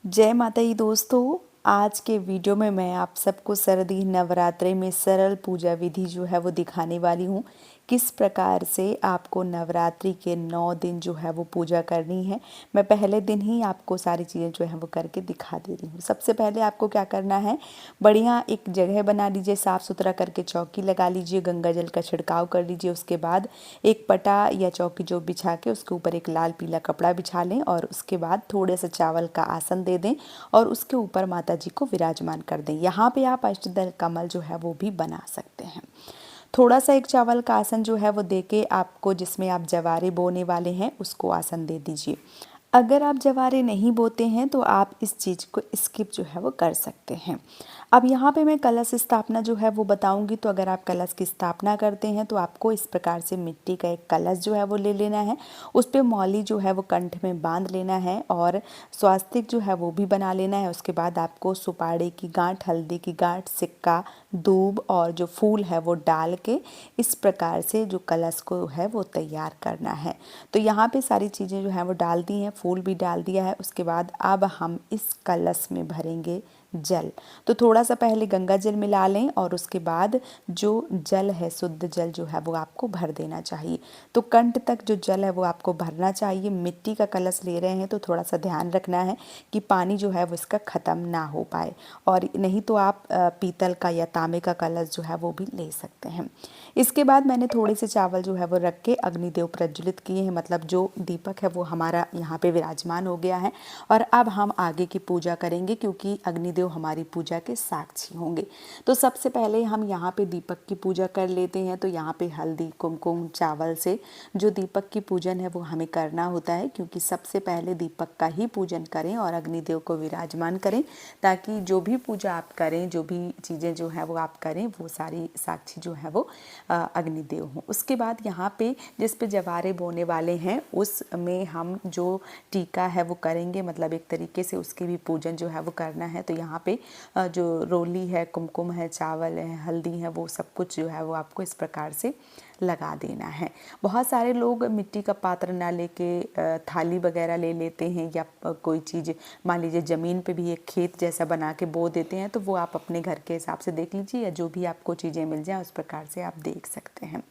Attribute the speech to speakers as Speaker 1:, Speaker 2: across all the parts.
Speaker 1: जय माता दी दोस्तों। आज के वीडियो में मैं आप सबको शारदीय नवरात्रि में सरल पूजा विधि जो है वो दिखाने वाली हूँ। किस प्रकार से आपको नवरात्रि के 9 दिन जो है वो पूजा करनी है। मैं पहले दिन ही आपको सारी चीज़ें जो है वो करके दिखा दे रही हूँ। सबसे पहले आपको क्या करना है, बढ़िया एक जगह बना लीजिए, साफ़ सुथरा करके चौकी लगा लीजिए, गंगा जल का छिड़काव कर लीजिए। उसके बाद एक पटा या चौकी जो बिछा के उसके ऊपर एक लाल पीला कपड़ा बिछा लें और उसके बाद थोड़े से चावल का आसन दे दें और उसके ऊपर माता जी को विराजमान कर दें। यहाँ पे आप अष्टदल कमल जो है वो भी बना सकते हैं। थोड़ा सा एक चावल का आसन जो है वो देके आपको, जिसमें आप जवारे बोने वाले हैं, उसको आसन दे दीजिए। अगर आप जवारे नहीं बोते हैं तो आप इस चीज़ को स्किप जो है वो कर सकते हैं। अब यहाँ पे मैं कलश स्थापना जो है वो बताऊंगी। तो अगर आप कलश की स्थापना करते हैं तो आपको इस प्रकार से मिट्टी का एक कलश जो है वो ले लेना है। उस पर मौली जो है वो कंठ में बांध लेना है और स्वास्तिक जो है वो भी बना लेना है। उसके बाद आपको सुपारी की गांठ, हल्दी की गांठ, सिक्का, दूब और जो फूल है वो डाल के इस प्रकार से जो कलश को है वो तैयार करना है। तो यहाँ पे सारी चीज़ें जो है वो डाल दी हैं, फूल भी डाल दिया है। उसके बाद अब हम इस कलश में भरेंगे जल। तो थोड़ा सा पहले गंगा जल मिला लें और उसके बाद जो जल है, शुद्ध जल जो है वो आपको भर देना चाहिए। तो कंठ तक जो जल है वो आपको भरना चाहिए। मिट्टी का कलश ले रहे हैं तो थोड़ा सा ध्यान रखना है कि पानी जो है वो इसका ख़त्म ना हो पाए, और नहीं तो आप पीतल का या तांबे का कलश जो है वो भी ले सकते हैं। इसके बाद मैंने थोड़े से चावल जो है वो रख के अग्निदेव प्रज्वलित किए हैं, मतलब जो दीपक है वो हमारा यहाँ पे विराजमान हो गया है। और अब हम आगे की पूजा करेंगे क्योंकि अग्निदेव हमारी पूजा के साक्षी होंगे। तो सबसे पहले हम यहाँ पे दीपक की पूजा कर लेते हैं। तो यहाँ पे हल्दी, कुमकुम, चावल से जो दीपक की पूजन है वो हमें करना होता है, क्योंकि सबसे पहले दीपक का ही पूजन करें और अग्निदेव को विराजमान करें, ताकि जो भी पूजा आप करें, जो भी चीज़ें जो है वो आप करें, वो सारी साक्षी जो है वो अग्निदेव हों। उसके बाद यहाँ पे जिस पे जवारे बोने वाले हैं उसमें हम जो टीका है वो करेंगे, मतलब एक तरीके से उसकी भी पूजन जो है वो करना है। तो यहाँ पे जो रोली है, कुमकुम है, चावल है, हल्दी है, वो सब कुछ जो है वो आपको इस प्रकार से लगा देना है। बहुत सारे लोग मिट्टी का पात्र ना लेके थाली वगैरह ले लेते हैं, या कोई चीज़, मान लीजिए ज़मीन पे भी एक खेत जैसा बना के बो देते हैं। तो वो आप अपने घर के हिसाब से देख लीजिए, या जो भी आपको चीज़ें मिल जाए उस प्रकार से आप देख सकते हैं।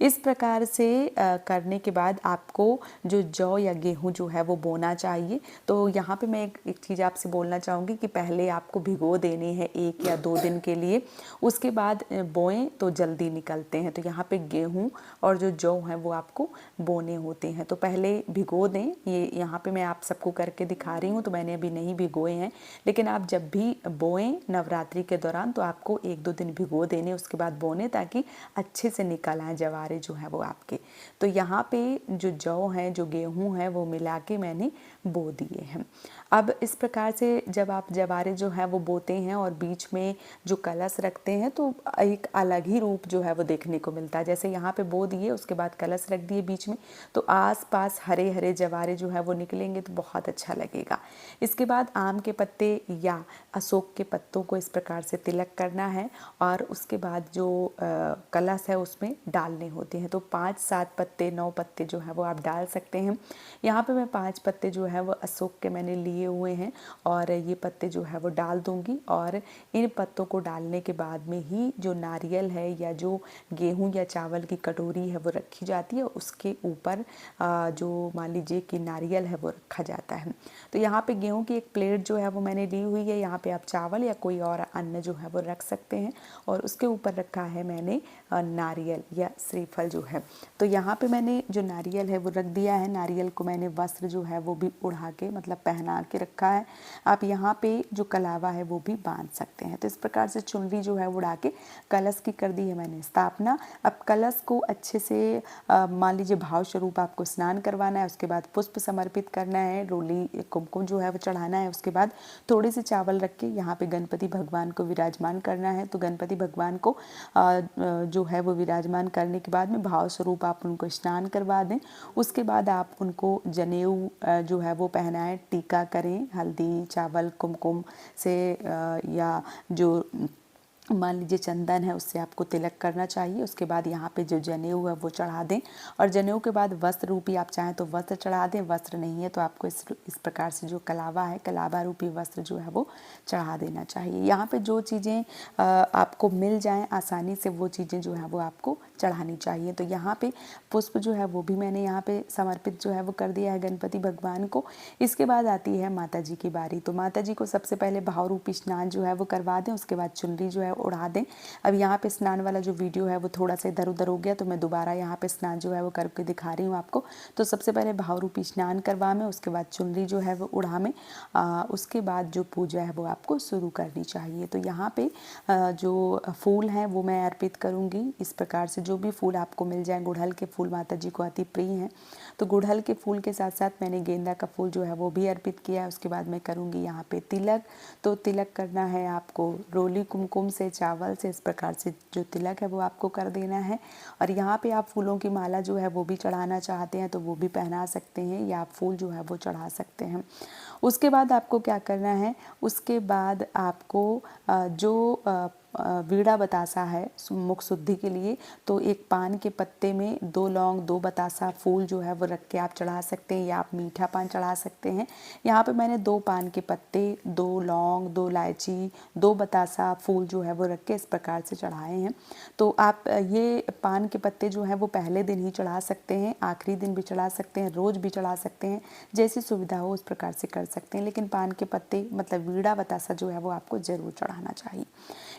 Speaker 1: इस प्रकार से करने के बाद आपको जो जौ या गेहूँ जो है वो बोना चाहिए। तो यहाँ पे मैं एक चीज़ आपसे बोलना चाहूँगी कि पहले आपको भिगो देने हैं 1 या 2 दिन के लिए, उसके बाद बोएं तो जल्दी निकलते हैं। तो यहाँ पे गेहूँ और जो जौ हैं वो आपको बोने होते हैं। तो पहले भिगो दें। ये यहाँ पे मैं आप सबको करके दिखा रही हूँ, तो मैंने अभी नहीं भिगोए हैं, लेकिन आप जब भी बोएं नवरात्रि के दौरान तो आपको 1-2 दिन भिगो देने, उसके बाद बोने, ताकि अच्छे से निकल आए जवारे जो है वो आपके। तो यहाँ पे जो जौ हैं, जो गेहूँ है, वो मिला के मैंने बो दिए हैं। अब इस प्रकार से जब आप जवारे जो है वो बोते हैं और बीच में जो कलश रखते हैं, तो एक अलग ही रूप जो है वो देखने को मिलता है। जैसे यहाँ पे बो दिए, उसके बाद कलश रख दिए बीच में, तो आस पास हरे हरे जवारे जो है वो निकलेंगे, तो बहुत अच्छा लगेगा। इसके बाद आम के पत्ते या अशोक के पत्तों को इस प्रकार से तिलक करना है और उसके बाद जो कलश है उसमें डालने होते हैं। तो 5-7 पत्ते, 9 पत्ते जो है वो आप डाल सकते हैं। यहाँ पे मैं 5 पत्ते जो है वो अशोक के मैंने लिए हुए हैं और ये पत्ते जो है वो डाल दूँगी। और इन पत्तों को डालने के बाद में ही जो नारियल है या जो गेहूँ या चावल की कटोरी है वो रखी जाती है, उसके ऊपर जो मान लीजिए कि नारियल है वो रखा जाता है। तो यहाँ पे गेहूँ की एक प्लेट जो है वो मैंने ली हुई है। यहाँ पे आप चावल या कोई और अन्न जो है वो रख सकते हैं और उसके ऊपर रखा है मैंने नारियल या श्रीफल जो है। तो यहाँ पे मैंने जो नारियल है वो रख दिया है। नारियल को मैंने वस्त्र जो है वो भी उड़ा के, मतलब पहना के रखा है। आप यहाँ पे जो कलावा है वो भी बांध सकते हैं। तो इस प्रकार से चुनरी जो है उड़ा के कलश की कर दी है मैंने स्थापना। अब कलश को अच्छे से मान लीजिए भाव स्वरूप आपको स्नान करवाना है, उसके बाद पुष्प समर्पित करना है, रोली कुमकुम जो है वो चढ़ाना है। उसके बाद थोड़े से चावल रख के यहाँ पे गणपति भगवान को विराजमान करना है। तो गणपति भगवान को जो है वो विराजमान करने के बाद में भाव स्वरूप आप उनको स्नान करवा दें। उसके बाद आप उनको जनेऊ जो है वो पहनाएं, टीका करें हल्दी, चावल, कुमकुम से, या जो मान लीजिए चंदन है उससे आपको तिलक करना चाहिए। उसके बाद यहाँ पे जो जनेऊ है वो चढ़ा दें, और जनेऊ के बाद वस्त्र रूपी आप चाहें तो वस्त्र चढ़ा दें, वस्त्र नहीं है तो आपको इस प्रकार से जो कलावा है, कलावा रूपी वस्त्र जो है वो चढ़ा देना चाहिए। यहाँ पे जो चीज़ें आपको मिल जाएं आसानी से, वो चीज़ें जो है वो आपको चढ़ानी चाहिए। तो यहाँ पे पुष्प जो है वो भी मैंने यहाँ पे समर्पित जो है वो कर दिया है गणपति भगवान को। इसके बाद आती है माता जी की बारी। तो माता जी को सबसे पहले भाव रूपी स्नान जो है वो करवा दें, उसके बाद चुनरी जो है उड़ा दें। अब यहाँ पे स्नान वाला जो वीडियो है वो थोड़ा सा इधर उधर हो गया, तो मैं दोबारा यहाँ पे स्नान जो है वो करके दिखा रही हूँ आपको। तो सबसे पहले भाव रूपी स्नान करवा में, उसके बाद चुनरी जो है वो उड़ा में, उसके बाद जो पूजा है वो आपको शुरू करनी चाहिए। तो यहाँ पे जो फूल हैं वो मैं अर्पित करूँगी। इस प्रकार से जो भी फूल आपको मिल जाए, गुड़हल के फूल माता जी को अति प्रिय हैं, तो गुड़हल के फूल के साथ साथ मैंने गेंदा का फूल जो है वो भी अर्पित किया है। उसके बाद मैं करूँगी यहाँ पे तिलक। तो तिलक करना है आपको रोली कुमकुम से, चावल से, इस प्रकार से जो तिलक है वो आपको कर देना है। और यहाँ पे आप फूलों की माला जो है वो भी चढ़ाना चाहते हैं तो वो भी पहना सकते हैं, या आप फूल जो है वो चढ़ा सकते हैं। उसके बाद आपको क्या करना है, उसके बाद आपको जो वीड़ा बतासा है मुख शुद्धि के लिए, तो एक पान के पत्ते में 2 लौंग 2 बतासा फूल जो है वो रख के आप चढ़ा सकते हैं, या आप मीठा पान चढ़ा सकते हैं। यहाँ पे मैंने 2 पान के पत्ते, 2 लौंग, 2 इलायची, 2 बतासा फूल जो है वो रख के इस प्रकार से चढ़ाए हैं। तो आप ये पान के पत्ते जो हैं वो पहले दिन ही चढ़ा सकते हैं, आखिरी दिन भी चढ़ा सकते हैं, रोज़ भी चढ़ा सकते हैं, जैसी सुविधा हो उस प्रकार से कर सकते हैं। लेकिन पान के पत्ते मतलब वीड़ा बतासा जो है वो आपको ज़रूर चढ़ाना चाहिए।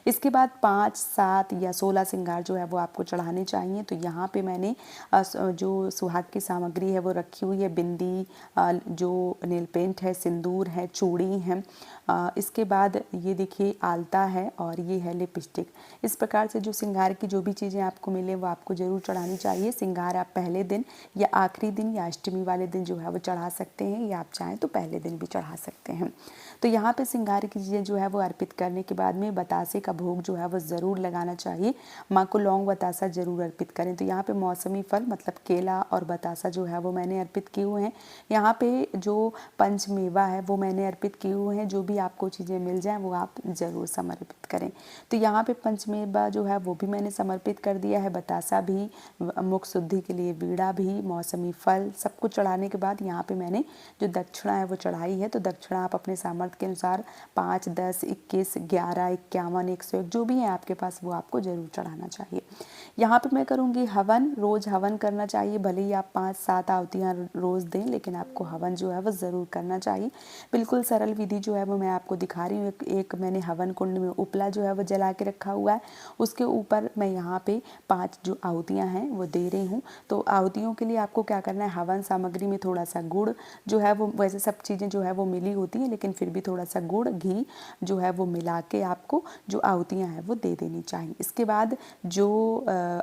Speaker 1: इसके बाद 5, 7 या 16 श्रृंगार जो है वो आपको चढ़ाने चाहिए। तो यहाँ पे मैंने जो सुहाग की सामग्री है वो रखी हुई है, बिंदी, जो नेल पेंट है, सिंदूर है, चूड़ी है, इसके बाद ये देखिए आलता है, और ये है लिपस्टिक। इस प्रकार से जो श्रृंगार की जो भी चीज़ें आपको मिले वो आपको ज़रूर चढ़ानी चाहिए। श्रृंगार आप पहले दिन या आखिरी दिन या अष्टमी वाले दिन जो है वो चढ़ा सकते हैं, या आप चाहें तो पहले दिन भी चढ़ा सकते हैं। तो यहाँ पे श्रृंगार की चीज़ें जो है वो अर्पित करने के बाद में बतासे का भोग जो है वो ज़रूर लगाना चाहिए। माँ को लौंग बतासा ज़रूर अर्पित करें। तो यहाँ पे मौसमी फल मतलब केला और बतासा जो है वो मैंने अर्पित किए हुए हैं। यहाँ पे जो पंचमेवा है वो मैंने अर्पित किए हुए हैं। जो भी आपको चीज़ें मिल जाएं वो आप ज़रूर समर्पित करें। तो यहाँ पे पंचमेवा जो है वो भी मैंने समर्पित कर दिया है, बतासा भी, मुख शुद्धि के लिए वीड़ा भी, मौसमी फल, सब कुछ चढ़ाने के बाद यहाँ पे मैंने जो दक्षिणा है वो चढ़ाई है। तो दक्षिणा आप अपने सामर्थ्य के अनुसार 5, 10, 21, 11, 51, 101 जो भी है आपके पास वो आपको ज़रूर चढ़ाना चाहिए। यहाँ पे मैं करूँगी हवन। रोज़ हवन करना चाहिए, भले ही आप 5, 7 आहुतियाँ रोज़ दें, लेकिन आपको हवन जो है वो ज़रूर करना चाहिए। बिल्कुल सरल विधि जो है वो मैं आपको दिखा रही हूँ। एक मैंने हवन कुंड में उपला जो है वो जला के रखा हुआ है, उसके ऊपर मैं यहाँ पे 5 जो आहुतियाँ हैं वो दे रही हूँ। तो आहुतियों के लिए आपको क्या करना है, हवन सामग्री में थोड़ा सा गुड़ जो है वो, वैसे सब चीज़ें जो है वो मिली होती हैं, लेकिन फिर भी थोड़ा सा गुड़, घी जो है वो मिला के आपको जो आहुतियाँ हैं वो दे देनी चाहिए। इसके बाद जो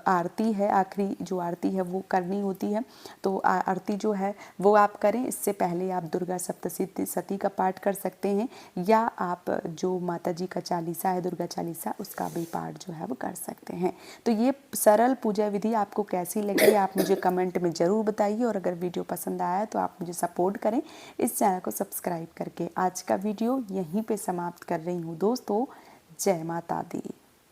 Speaker 1: आरती है, आखिरी जो आरती है वो करनी होती है। तो आरती जो है वो आप करें। इससे पहले आप दुर्गा सप्तशती का पाठ कर सकते हैं, या आप जो माता जी का चालीसा है, दुर्गा चालीसा, उसका भी पाठ जो है वो कर सकते हैं। तो ये सरल पूजा विधि आपको कैसी लगी आप मुझे कमेंट में ज़रूर बताइए, और अगर वीडियो पसंद आया तो आप मुझे सपोर्ट करें इस चैनल को सब्सक्राइब करके। आज का वीडियो यहीं पे समाप्त कर रही हूँ दोस्तों। जय माता दी।